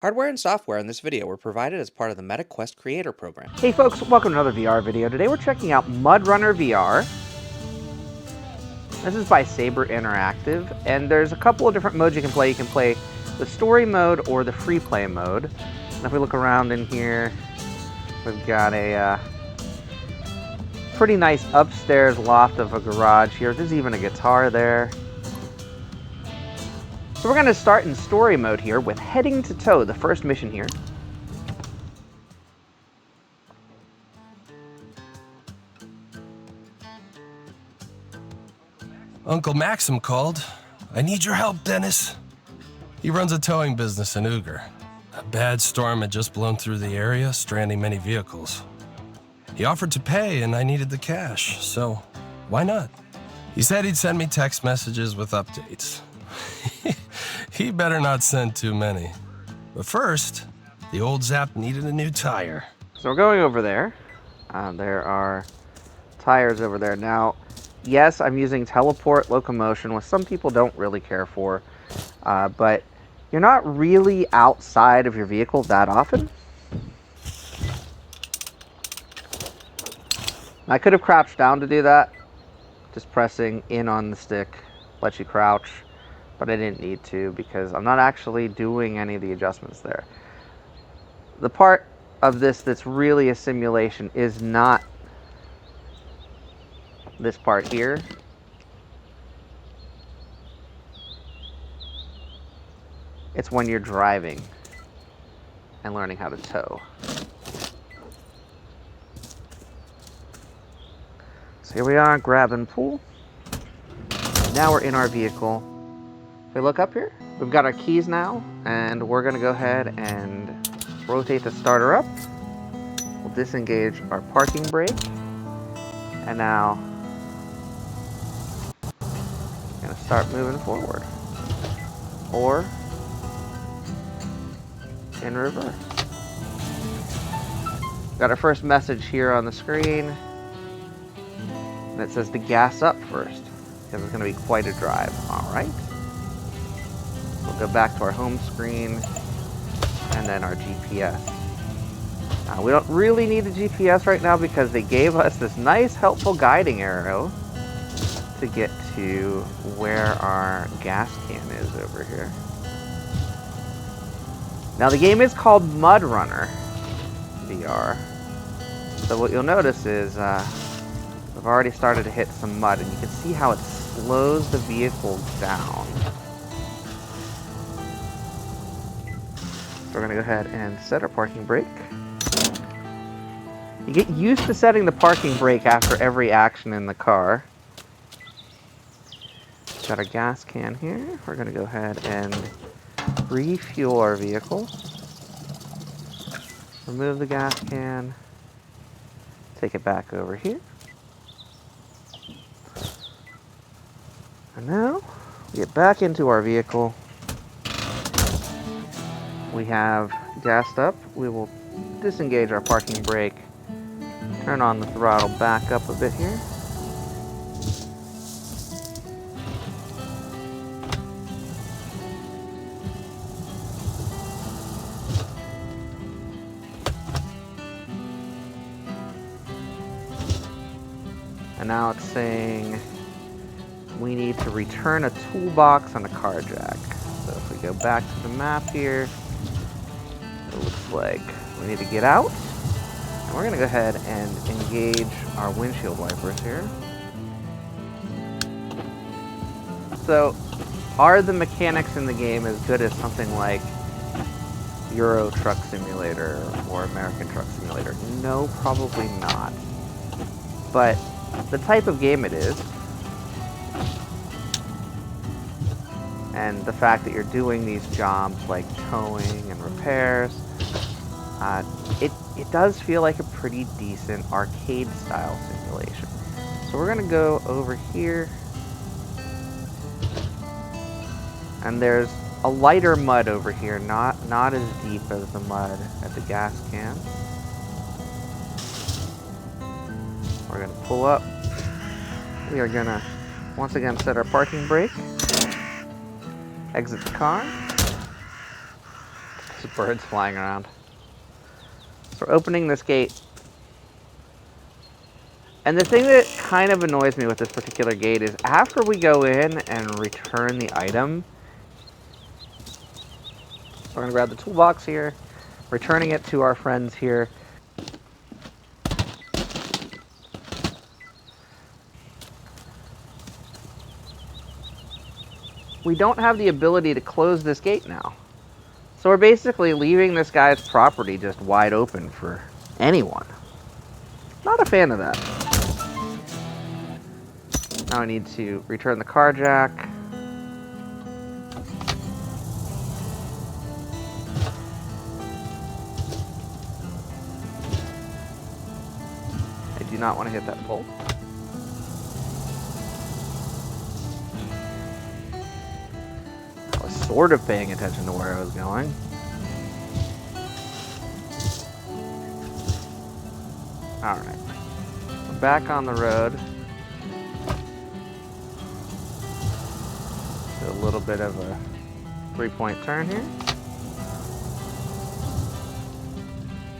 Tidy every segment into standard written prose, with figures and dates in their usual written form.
Hardware and software in this video were provided as part of the MetaQuest Creator Program. Hey folks, welcome to another VR video. Today we're checking out MudRunner VR. This is by Saber Interactive, and there's a couple of different modes you can play. You can play the story mode or the free play mode. And if we look around in here, we've got a pretty nice upstairs loft of a garage here. There's even a guitar there. So we're going to start in story mode here with Heading to Toe, the first mission here. Uncle Maxim called. I need your help, Dennis. He runs a towing business in Ugar. A bad storm had just blown through the area, stranding many vehicles. He offered to pay, and I needed the cash, so why not? He said he'd send me text messages with updates. He better not send too many. But first, the old Zap needed a new tire. So we're going over there. There are tires over there. Now, yes, I'm using teleport locomotion, which some people don't really care for, but you're not really outside of your vehicle that often. I could have crouched down to do that. Just pressing in on the stick lets you crouch, but I didn't need to because I'm not actually doing any of the adjustments there. The part of this that's really a simulation is not this part here. It's when you're driving and learning how to tow. So here we are, grab and pull. Now we're in our vehicle. If we look up here, we've got our keys now, and we're gonna go ahead and rotate the starter up. We'll disengage our parking brake, and now we're gonna start moving forward, or in reverse. Got our first message here on the screen, and it says to gas up first, because it's gonna be quite a drive. All right. We'll go back to our home screen, and then our GPS. We don't really need the GPS right now because they gave us this nice helpful guiding arrow to get to where our gas can is over here. Now the game is called MudRunner VR. So what you'll notice is we've already started to hit some mud, and you can see how it slows the vehicle down. So we're going to go ahead and set our parking brake. You get used to setting the parking brake after every action in the car. Got our gas can here. We're going to go ahead and refuel our vehicle. Remove the gas can. Take it back over here. And now, we get back into our vehicle. We have gassed up. We will disengage our parking brake. Turn on the throttle back up a bit here. And now it's saying we need to return a toolbox and a car jack. So if we go back to the map here, it looks like we need to get out. And we're going to go ahead and engage our windshield wipers here. So, are the mechanics in the game as good as something like Euro Truck Simulator or American Truck Simulator? No, probably not. But the type of game it is, and the fact that you're doing these jobs like towing and repairs, it does feel like a pretty decent arcade-style simulation. So we're going to go over here, and there's a lighter mud over here, not as deep as the mud at the gas can. We're going to pull up. We are going to once again set our parking brake. Exit the car. There's birds flying around. So we're opening this gate. And the thing that kind of annoys me with this particular gate is after we go in and return the item, we're going to grab the toolbox here, returning it to our friends here. We don't have the ability to close this gate now. So we're basically leaving this guy's property just wide open for anyone. Not a fan of that. Now I need to return the car jack. I do not want to hit that pole. I was sort of paying attention to where I was going. Alright. We're back on the road. Do a little bit of a 3-point turn here.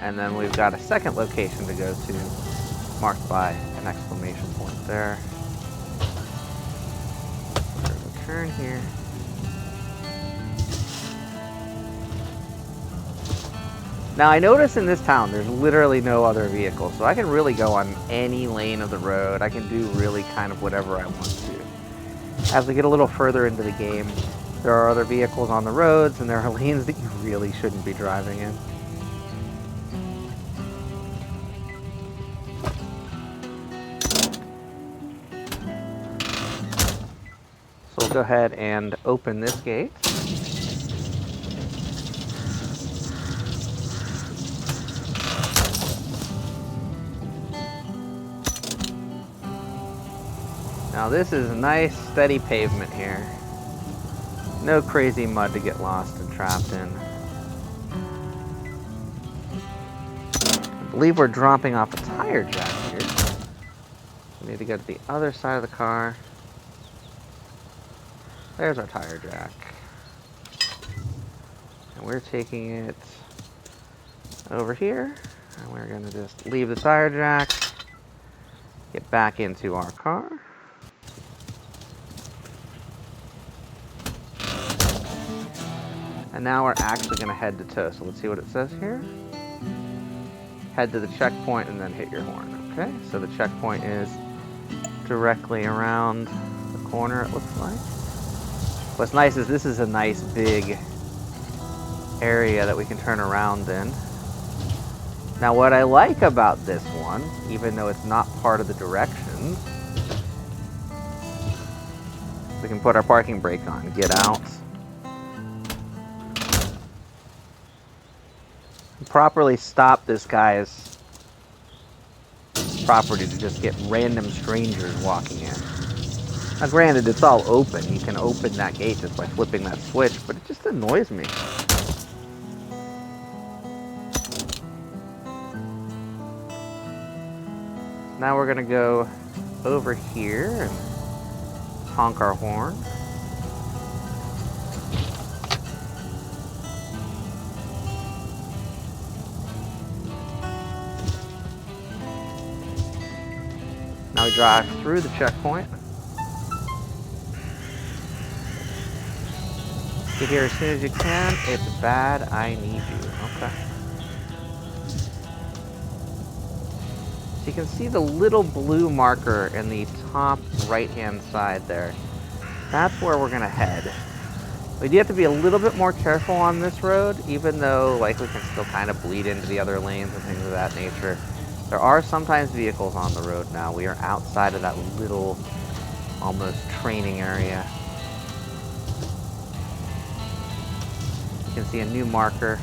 And then we've got a second location to go to, marked by an exclamation point there. We're going to turn here. Now I notice in this town there's literally no other vehicles, so I can really go on any lane of the road. I can do really kind of whatever I want to. As we get a little further into the game, there are other vehicles on the roads and there are lanes that you really shouldn't be driving in. So we'll go ahead and open this gate. Now this is a nice steady pavement here. No crazy mud to get lost and trapped in. I believe we're dropping off a tire jack here. We need to go to the other side of the car. There's our tire jack. And we're taking it over here. And we're going to just leave the tire jack, get back into our car. And now we're actually going to head to tow. So let's see what it says here. Head to the checkpoint and then hit your horn. Okay, so the checkpoint is directly around the corner, it looks like. What's nice is this is a nice big area that we can turn around in. Now what I like about this one, even though it's not part of the directions, we can put our parking brake on, get out, properly stop this guy's property to just get random strangers walking in. Now granted, it's all open. You can open that gate just by flipping that switch, but it just annoys me. Now we're gonna go over here and honk our horn. Now we drive through the checkpoint. Get here as soon as you can. It's bad, I need you. Okay. So you can see the little blue marker in the top right-hand side there. That's where we're gonna head. We do have to be a little bit more careful on this road, even though like we can still kind of bleed into the other lanes and things of that nature. There are sometimes vehicles on the road now. We are outside of that little, almost training area. You can see a new marker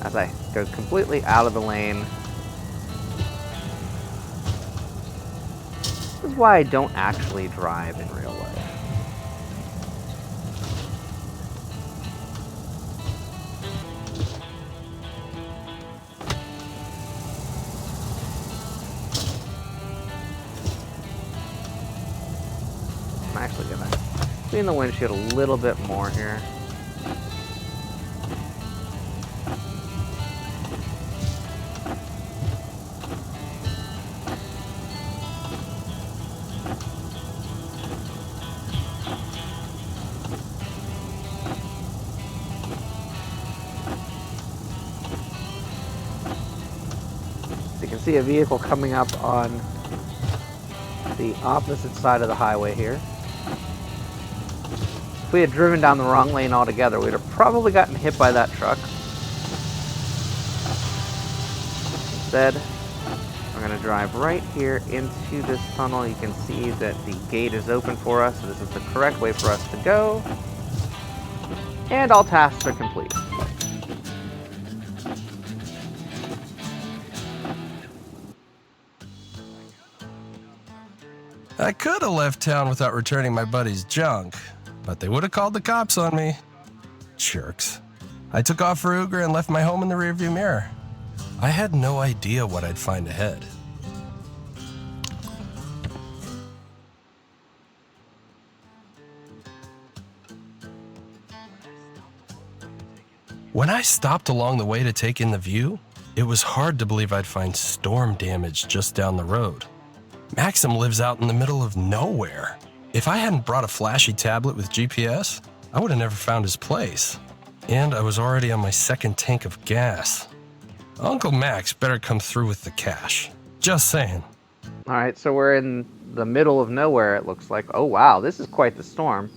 as I go completely out of the lane. This is why I don't actually drive in real life. I'm actually gonna clean the windshield a little bit more here. can see a vehicle coming up on the opposite side of the highway here. If we had driven down the wrong lane altogether, we'd have probably gotten hit by that truck. Instead, we're going to drive right here into this tunnel. You can see that the gate is open for us, so this is the correct way for us to go. And all tasks are complete. I could have left town without returning my buddy's junk, but they would have called the cops on me. Jerks. I took off for Uber and left my home in the rearview mirror. I had no idea what I'd find ahead. When I stopped along the way to take in the view, it was hard to believe I'd find storm damage just down the road. Maxim lives out in the middle of nowhere. If I hadn't brought a flashy tablet with GPS, I would have never found his place. And I was already on my second tank of gas. Uncle Max better come through with the cash. Just saying. All right, so we're in the middle of nowhere, it looks like. Oh, wow, this is quite the storm.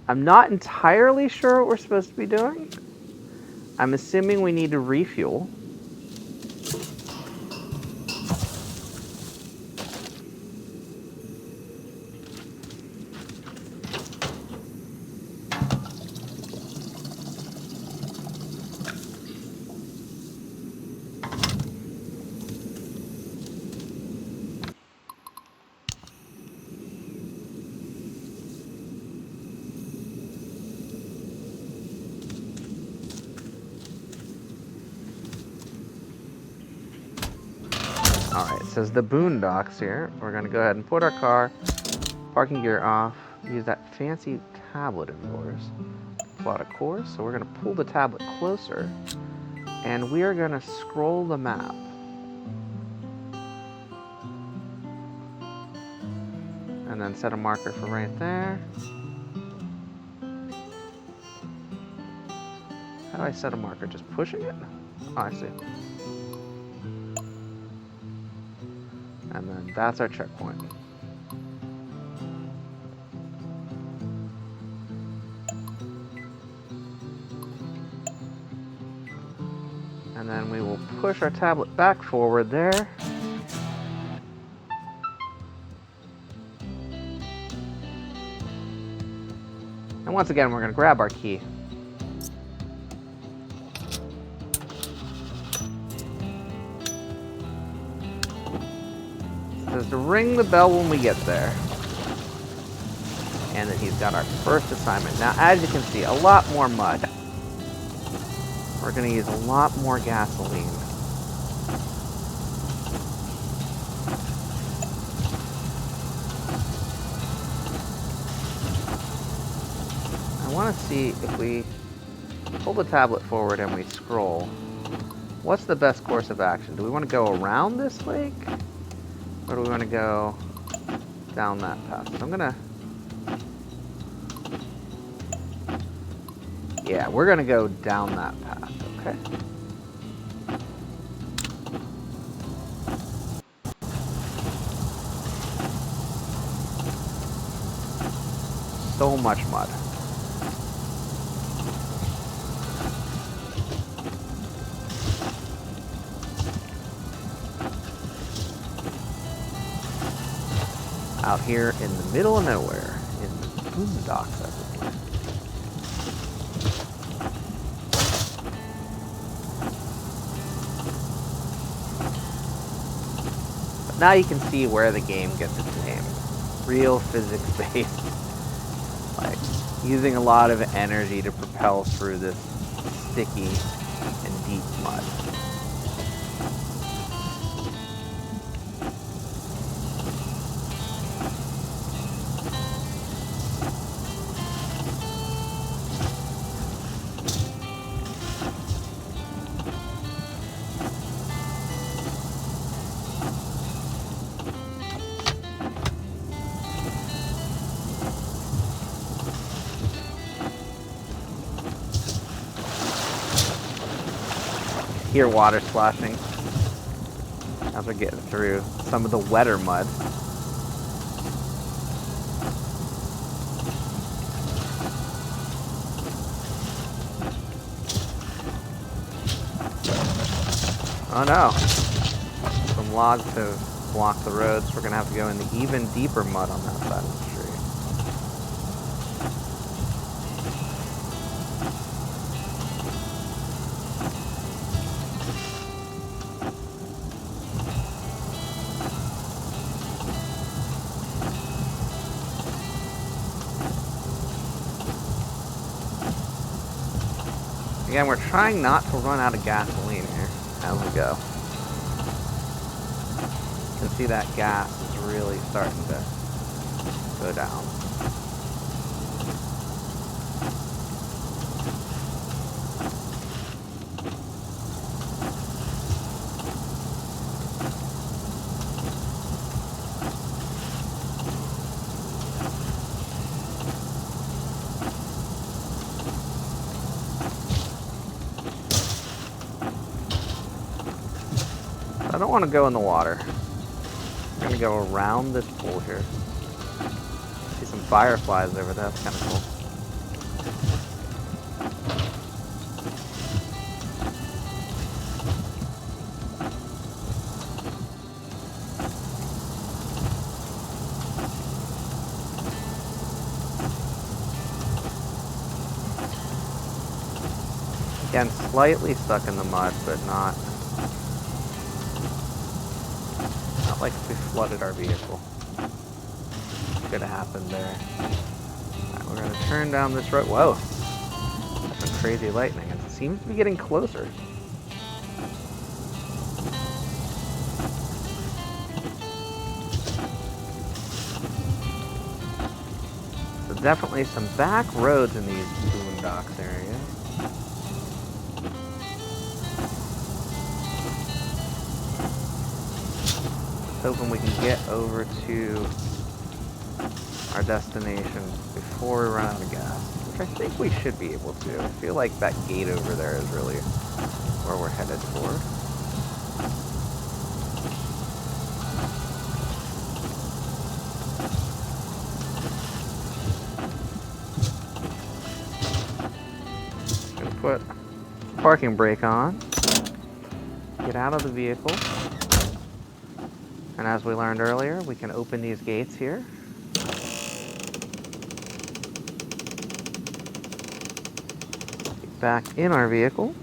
I'm not entirely sure what we're supposed to be doing. I'm assuming we need to refuel. Alright, it says the Boondocks here. We're going to go ahead and put our car, parking gear off, use that fancy tablet of yours, plot a course. So we're going to pull the tablet closer, and we are going to scroll the map. And then set a marker for right there. How do I set a marker? Just pushing it? Oh, I see. And then that's our checkpoint. And then we will push our tablet back forward there. And once again, we're going to grab our key. Says to ring the bell when we get there. And then he's got our first assignment. Now, as you can see, a lot more mud. We're going to use a lot more gasoline. I want to see if we pull the tablet forward and we scroll. What's the best course of action? Do we want to go around this lake? Or do we want to go down that path? So I'm gonna... Yeah, we're gonna go down that path, okay? So much mud. Out here in the middle of nowhere, in the Boondocks, I believe. But now you can see where the game gets its name. Real physics-based. Like, using a lot of energy to propel through this sticky and deep mud. hear water splashing as we're getting through some of the wetter mud. Oh no, some logs have blocked the road, so we're gonna have to go in the even deeper mud on that side of the street. Again, we're trying not to run out of gasoline here as we go. You can see that gas is really starting to go down. I don't want to go in the water. I'm going to go around this pool here. See some fireflies over there. That's kind of cool. Again, slightly stuck in the mud, but not like we flooded our vehicle. Could have happened there. Alright, we're gonna turn down this road. Whoa! That's some crazy lightning. It seems to be getting closer. So definitely some back roads in these Boondocks areas. Hoping we can get over to our destination before we run out of gas, which I think we should be able to. I feel like that gate over there is really where we're headed for. Gonna put parking brake on, get out of the vehicle. And as we learned earlier, we can open these gates here. Get back in our vehicle.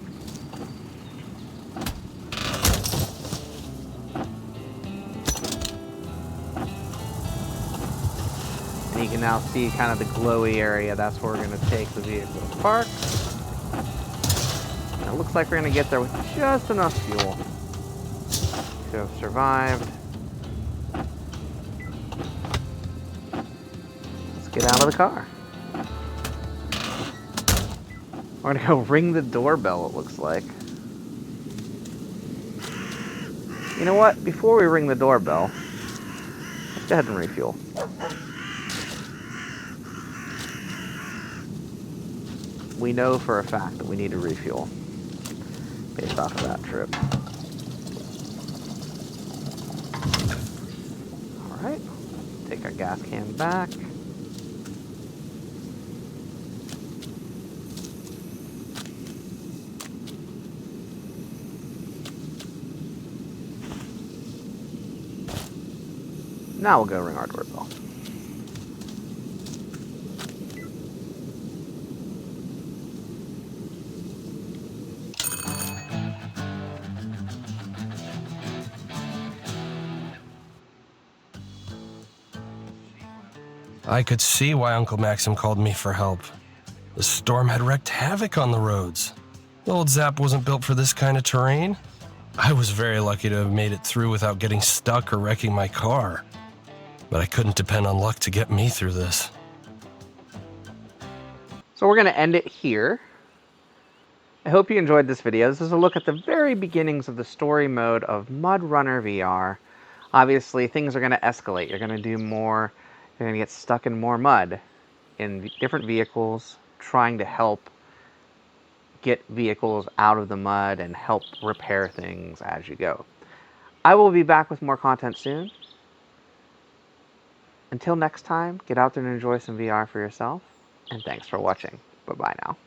And you can now see kind of the glowy area. That's where we're going to take the vehicle to park. And it looks like we're going to get there with just enough fuel to have survived. Get out of the car. We're gonna go ring the doorbell, it looks like. You know what? Before we ring the doorbell, let's go ahead and refuel. We know for a fact that we need to refuel based off of that trip. Alright, take our gas can back. Now we'll go ring our doorbell. I could see why Uncle Maxim called me for help. The storm had wreaked havoc on the roads. The old Zap wasn't built for this kind of terrain. I was very lucky to have made it through without getting stuck or wrecking my car. But I couldn't depend on luck to get me through this. So we're going to end it here. I hope you enjoyed this video. This is a look at the very beginnings of the story mode of MudRunner VR. Obviously, things are going to escalate. You're going to do more. You're going to get stuck in more mud in different vehicles, trying to help get vehicles out of the mud and help repair things as you go. I will be back with more content soon. Until next time, get out there and enjoy some VR for yourself, and thanks for watching. Bye-bye now.